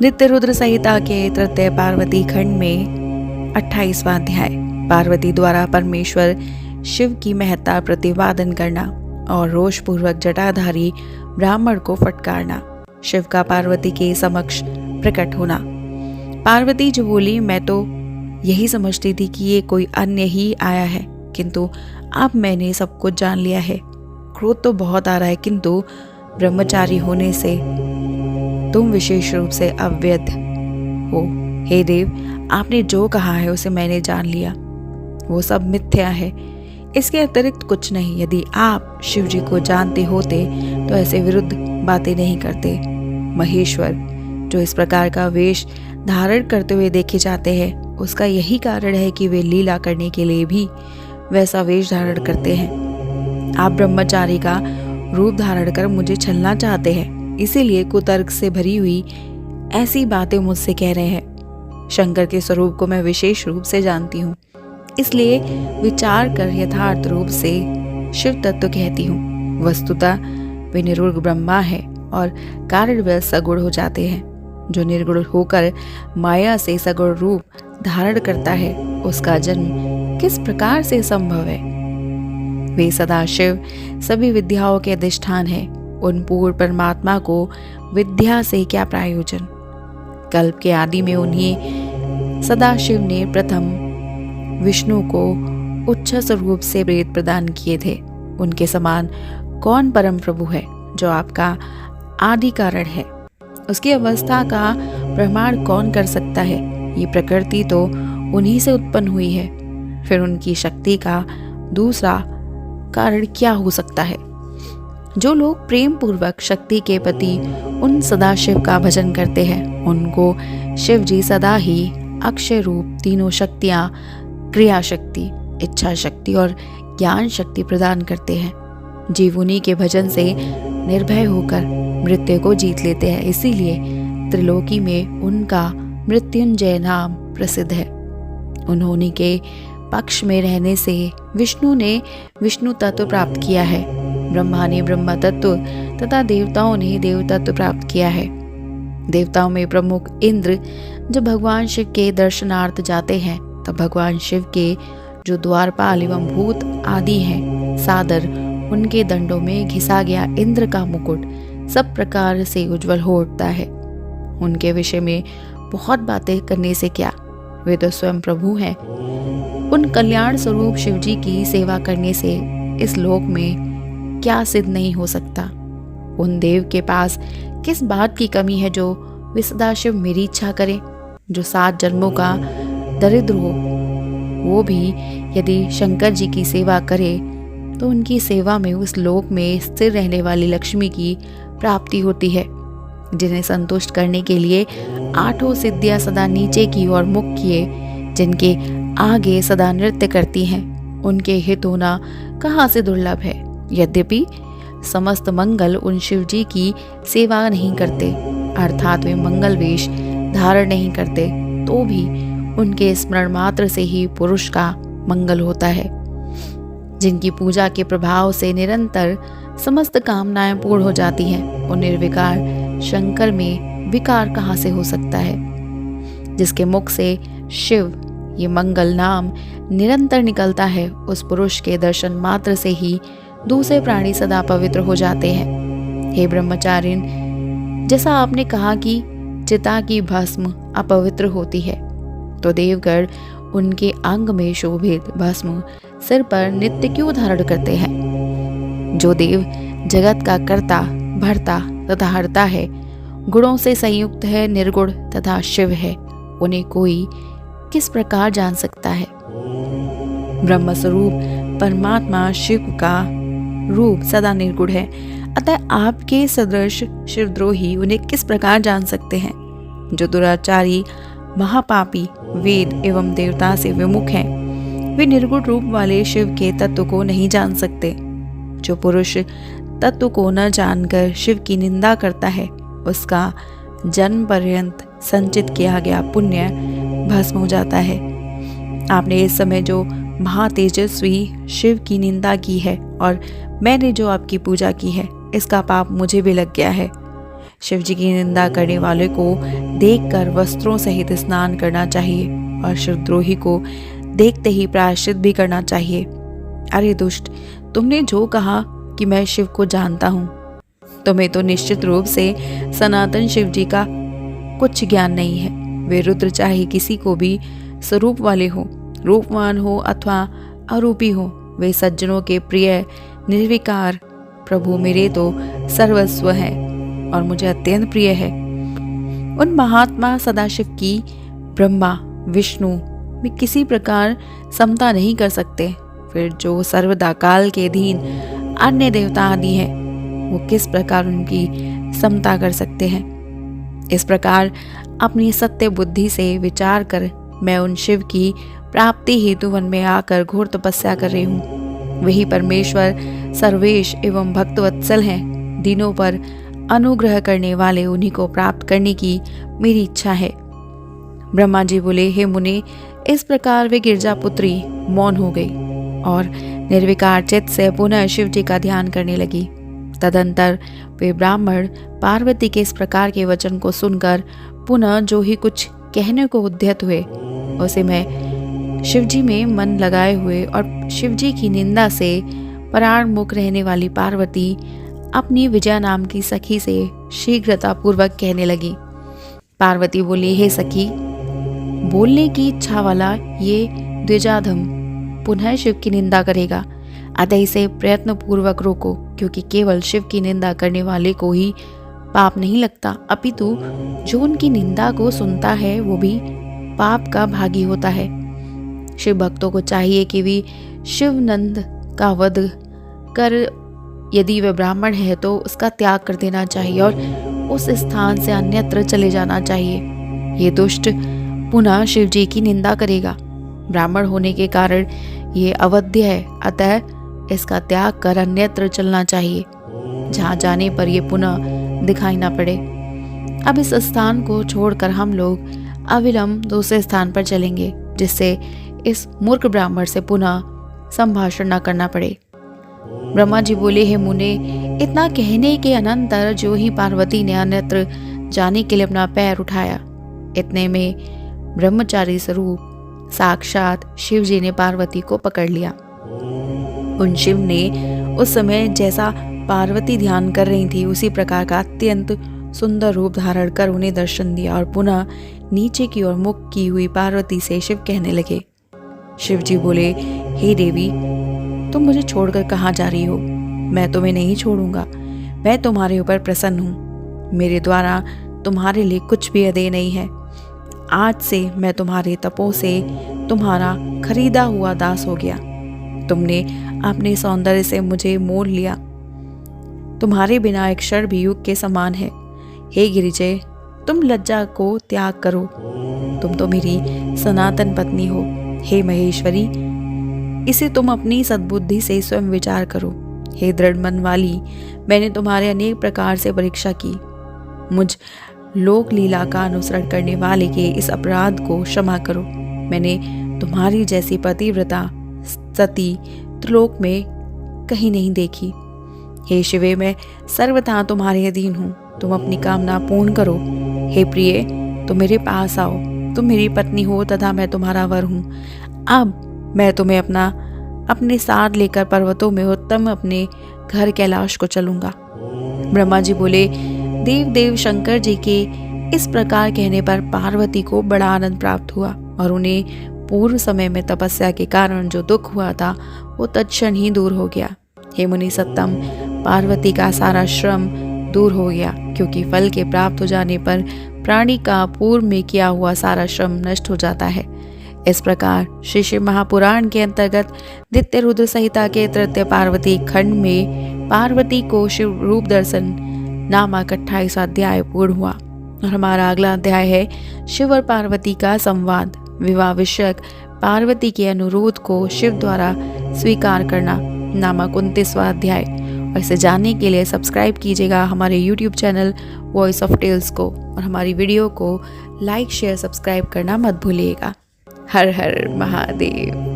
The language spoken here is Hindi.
नित्य रुद्र संहिता के तृतीय पार्वती खंड में 28वां अध्याय। पार्वती द्वारा परमेश्वर शिव की महत्ता प्रतिपादन करना और रोषपूर्वक जटाधारी ब्राह्मण को फटकारना। शिव का पार्वती के समक्ष प्रकट होना। पार्वती जो बोली, मैं तो यही समझती थी कि ये कोई अन्य ही आया है, किंतु अब मैंने सब कुछ जान लिया है। क्रोध तो बहुत आ रहा है, किंतु ब्रह्मचारी होने से तुम विशेष रूप से अवैध हो। हे देव, आपने जो कहा है उसे मैंने जान लिया, वो सब मिथ्या है, इसके अतिरिक्त कुछ नहीं। यदि आप शिव जी को जानते होते तो ऐसे विरुद्ध बातें नहीं करते। महेश्वर जो इस प्रकार का वेश धारण करते हुए देखे जाते हैं, उसका यही कारण है कि वे लीला करने के लिए भी वैसा वेश धारण करते हैं। आप ब्रह्मचारी का रूप धारण कर मुझे छलना चाहते हैं, इसीलिए कुतर्क से भरी हुई ऐसी बातें मुझसे कह रहे हैं। शंकर के स्वरूप को मैं विशेष रूप से जानती हूँ, इसलिए विचार कर यथार्थ रूप से शिव तत्व कहती हूँ। वस्तुतः वे निर्गुण ब्रह्मा है और कारण वे सगुण हो जाते हैं। जो निर्गुण होकर माया से सगुण रूप धारण करता है, उसका जन्म किस प्रकार से संभव है? वे सदाशिव सभी विद्याओं के अधिष्ठान है। उन पूर्ण परमात्मा को विद्या से क्या प्रयोजन? कल्प के आदि में उन्हीं सदाशिव ने प्रथम विष्णु को उच्च स्वरूप से वेद प्रदान किए थे। उनके समान कौन परम प्रभु है जो आपका आदि कारण है? उसकी अवस्था का प्रमाण कौन कर सकता है? ये प्रकृति तो उन्हीं से उत्पन्न हुई है, फिर उनकी शक्ति का दूसरा कारण क्या हो सकता है? जो लोग प्रेम पूर्वक शक्ति के प्रति उन सदाशिव का भजन करते हैं, उनको शिव जी सदा ही अक्षय रूप तीनों शक्तियां, क्रिया शक्ति, इच्छा शक्ति और ज्ञान शक्ति प्रदान करते हैं। जीव उन्हीं के भजन से निर्भय होकर मृत्यु को जीत लेते हैं, इसीलिए त्रिलोकी में उनका मृत्युंजय नाम प्रसिद्ध है। उन्होंने के पक्ष में रहने से विष्णु ने विष्णु तत्व प्राप्त किया है, ब्रह्मा ने ब्रह्म तत्व तथा देवताओं ने देव तत्व प्राप्त किया है। देवताओं में प्रमुख इंद्र जब भगवान शिव के दर्शनार्थ जाते हैं, तब भगवान शिव के जो द्वारपाल एवं भूत आदि हैं, सादर उनके दंडों में घिसा गया इंद्र का मुकुट सब प्रकार से उज्जवल हो उठता है। उनके विषय में बहुत बातें करने से क्या, वे तो स्वयं प्रभु हैं। उन कल्याण स्वरूप शिव जी की सेवा करने से इस लोक में क्या सिद्ध नहीं हो सकता? उन देव के पास किस बात की कमी है जो वे सदाशिव मेरी इच्छा करे? जो 7 जन्मों का दरिद्र हो, वो भी यदि शंकर जी की सेवा करे तो उनकी सेवा में उस लोक में स्थिर रहने वाली लक्ष्मी की प्राप्ति होती है, जिन्हें संतुष्ट करने के लिए 8 सिद्धियां सदा नीचे की ओर मुख किए, जिनके आगे सदा नृत्य करती हैं, उनके हित होना कहाँ से दुर्लभ है? यद्यपि समस्त मंगल उन शिव जी की सेवा नहीं करते, अर्थात वे मंगल वेश धारण नहीं करते, तो भी उनके स्मरण मात्र से ही पुरुष का मंगल होता है। जिनकी पूजा के प्रभाव से निरंतर समस्त कामनाएं पूर्ण हो जाती हैं, उन निर्विकार शंकर में विकार कहाँ से हो सकता है? जिसके मुख से शिव ये मंगल नाम निरंतर निकलता है, उस पुरुष के दर्शन मात्र से ही दूसरे प्राणी सदा पवित्र हो जाते हैं। हे ब्रह्मचारिण, जैसा आपने कहा कि चिता की भस्म अपवित्र होती है, तो देवगण उनके अंग में शोभित भस्म सिर पर नित्य क्यों धारण करते हैं? जो देव जगत का कर्ता, भर्ता तथा हरता है, गुणों से संयुक्त है, निर्गुण तथा शिव है, उन्हें कोई किस प्रकार जान सकता है? ब्रह्म स्वरूप परमात्मा शिव का रूप सदा निर्गुण है, अतः आपके सदृश शिवद्रोही उन्हें किस प्रकार जान सकते हैं? जो दुराचारी, महापापी, वेद एवं देवता से विमुख हैं, वे निर्गुण रूप वाले शिव के तत्व को नहीं जान सकते। जो पुरुष तत्व को न जानकर शिव की निंदा करता है, उसका जन्म पर्यंत संचित किया गया पुण्य भस्म हो जाता है। आपने इस समय जो महातेजस्वी शिव की निंदा की है और मैंने जो आपकी पूजा की है, इसका पाप मुझे भी लग गया है। शिव जी की निंदा करने वाले को देखकर वस्त्रों सहित स्नान करना चाहिए और शिवद्रोही को देखते ही प्रायश्चित भी करना चाहिए। अरे दुष्ट, तुमने जो कहा कि मैं शिव को जानता हूँ, तुम्हें तो निश्चित रूप से सनातन शिव जी का कुछ ज्ञान नहीं है। वे रुद्र चाहे किसी को भी स्वरूप वाले हो, रूपवान हो अथवा अरूपी हो, वे सज्जनों के प्रिय निर्विकार प्रभु मेरे तो सर्वस्व है और मुझे अत्यंत प्रिय है। उन महात्मा सदाशिव की ब्रह्मा विष्णु में किसी प्रकार समता नहीं कर सकते। फिर जो सर्वदा काल के अधीन अन्य देवता आदि हैं, वो किस प्रकार उनकी समता कर सकते हैं। इस प्रकार अपनी सत्य बुद्धि से विचार कर मैं उन शिव की प्राप्ति हेतु वन में आकर घोर तपस्या कर रही हूँ। वही परमेश्वर सर्वेश एवं भक्तवत्सल हैं। दीनों पर अनुग्रह करने वाले उन्हीं को प्राप्त करने की मेरी इच्छा है। ब्रह्मा जी बोले, हे मुनि, इस प्रकार वे गिरजापुत्री मौन हो गई और निर्विकार चित्त से पुनः शिव जी का ध्यान करने लगी। तदंतर वे ब्राह्मण पार्वती के इस प्रकार के वचन को सुनकर पुनः जो ही कुछ कहने को उद्यत हुए, उसे मैं शिवजी में मन लगाए हुए और शिवजी की निंदा से पराणमुख रहने वाली पार्वती अपनी विजया नाम की सखी से शीघ्रता पूर्वक कहने लगी। पार्वती बोली, हे सखी, बोलने की इच्छा वाला ये द्विजाधम पुनः शिव की निंदा करेगा, अतः इसे प्रयत्न पूर्वक रोको, क्योंकि केवल शिव की निंदा करने वाले को ही पाप नहीं लगता, अपितु जो उनकी निंदा को सुनता है वो भी पाप का भागी होता है। शिव भक्तों को चाहिए कि वे शिवनंद का वध कर, यदि वह ब्राह्मण है तो उसका त्याग कर देना चाहिए और उस स्थान से अन्यत्र चले जाना चाहिए। ये दुष्ट पुनः शिव जी की निंदा करेगा। ब्राह्मण होने के कारण ये अवध्य है, अतः इसका त्याग कर अन्यत्र चलना चाहिए, जहाँ जाने पर ये पुनः दिखाई ना पड़े। अब इस स्थान को छोड़कर हम लोग अविलंब दूसरे स्थान पर चलेंगे, जिससे इस मूर्ख ब्राह्मण से पुनः संभाषण न करना पड़े। ब्रह्मा जी बोले, हे मुने, इतना कहने के अनंतर जो ही पार्वती ने अन्यत्र जाने के लिए अपना पैर उठाया, इतने में ब्रह्मचारी स्वरूप साक्षात शिव जी ने पार्वती को पकड़ लिया। उन शिव ने उस समय जैसा पार्वती ध्यान कर रही थी उसी प्रकार का अत्यंत सुंदर रूप धारण कर उन्हें दर्शन दिया और पुनः नीचे की ओर मुख की हुई पार्वती से शिव कहने लगे। शिव जी बोले, हे देवी, तुम मुझे छोड़कर कहाँ जा रही हो? मैं तुम्हें नहीं छोड़ूंगा। मैं तुम्हारे ऊपर प्रसन्न हूँ। मेरे द्वारा तुम्हारे लिए कुछ भी अदेय नहीं है। आज से मैं तुम्हारे तपों से तुम्हारा खरीदा हुआ दास हो गया। तुमने अपने सौंदर्य से मुझे मोल लिया। तुम्हारे बिना एक क्षण भी युग के समान है। हे गिरिजय, तुम लज्जा को त्याग करो। तुम तो मेरी सनातन पत्नी हो। हे महेश्वरी, इसे तुम अपनी सद्बुद्धि से स्वयं विचार करो। हे दृढ़ मन वाली, मैंने तुम्हारे अनेक प्रकार से परीक्षा की। मुझ लोक लीला का अनुसरण करने वाले के इस अपराध को क्षमा करो। मैंने तुम्हारी जैसी पतिव्रता सती त्रिलोक में कहीं नहीं देखी। हे शिवे, मैं सर्वथा तुम्हारे अधीन हूँ। तुम अपनी कामना पूर्ण करो। हे प्रिय, तुम मेरे पास आओ। तुम मेरी पत्नी हो तथा मैं तुम्हारा वर हूँ। अब मैं तुम्हें अपने साथ लेकर पर्वतों में उत्तम अपने घर कैलाश को चलूंगा। ब्रह्मा जी बोले, देव शंकर जी के इस प्रकार कहने पर पार्वती को बड़ा आनंद प्राप्त हुआ और उन्हें पूर्व समय में तपस्या के कारण जो दुख हुआ था वो तत्क्षण ही दूर हो गया। हे मुनि सत्तम, पार्वती का सारा श्रम दूर हो गया, क्योंकि फल के प्राप्त हो जाने पर प्राणी का पूर्व में किया हुआ सारा श्रम नष्ट हो जाता है। इस प्रकार श्री शिव महापुराण के अंतर्गत नित्य रुद्र संहिता के तृतीय पार्वती खंड में पार्वती को शिव रूप दर्शन नामक 28वां अध्याय पूर्ण हुआ और हमारा अगला अध्याय है शिव और पार्वती का संवाद, विवाह विषयक पार्वती के अनुरोध को शिव द्वारा स्वीकार करना नामक 29वां अध्याय। और इसे जानने के लिए सब्सक्राइब कीजिएगा हमारे YouTube channel voice of tales को और हमारी वीडियो को लाइक शेयर सब्सक्राइब करना मत भूलिएगा। हर हर महादेव।